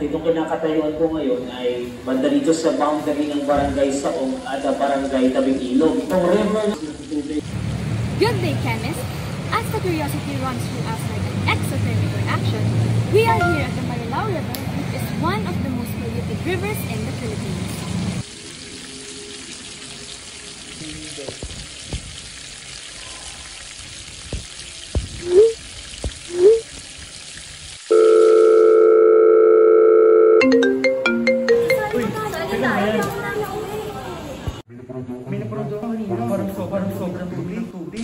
Itong kinakatayuan ko ngayon ay banda dito sa boundary ng Barangay Saong at Barangay Tabing Ilog. Itong river... Good day, chemist! As the curiosity runs through us like an exothermic reaction, we are here at the Marilao River, which is one of the most polluted rivers in the Philippines. Parang sobrang tubig.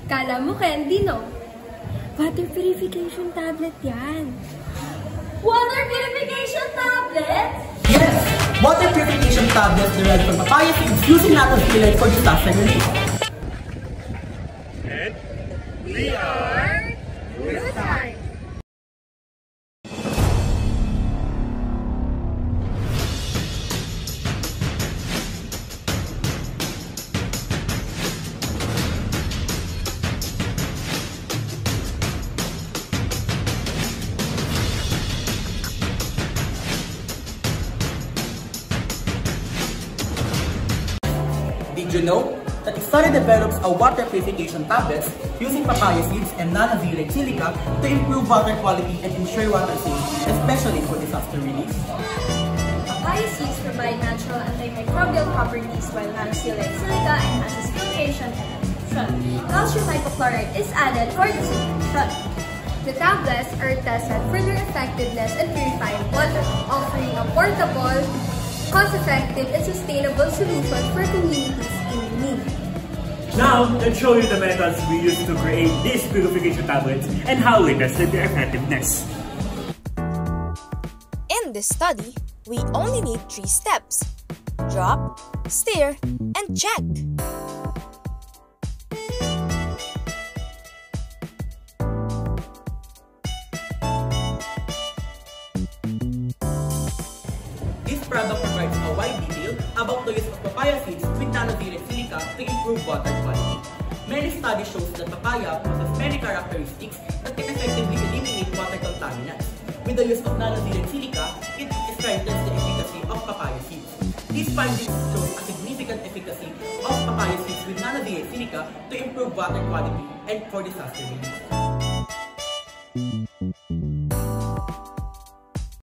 Kala mo, Candy, no? Water purification tablet yan. Water purification tablet? Yes! Water purification tablets derived from papaya seeds using natural steelite for disaster relief. And we are Ruthark. Did you know that study develops a water purification tablets using papaya seeds and nanoxylate silica to improve water quality and ensure water safety, especially for disaster relief? Papaya seeds provide natural antimicrobial properties while nanoxylate silica enhances filtration and calcium hypochlorite is added for disinfection. The tablets are tested for their effectiveness in purifying water, offering a portable, cost-effective, and sustainable solution for communities in need. Now, let's show you the methods we used to create these purification tablets and how we tested their effectiveness. In this study, we only need 3 steps: drop, stir, and check. This product provides a wide detail about the use of papaya seeds with nanoxylate silica to improve water quality. Many studies show that papaya possesses many characteristics that can effectively eliminate water contaminants. With the use of nanoxylate silica, it strengthens the efficacy of papaya seeds. These findings show a significant efficacy of papaya seeds with nanoxylate silica to improve water quality and for disaster relief.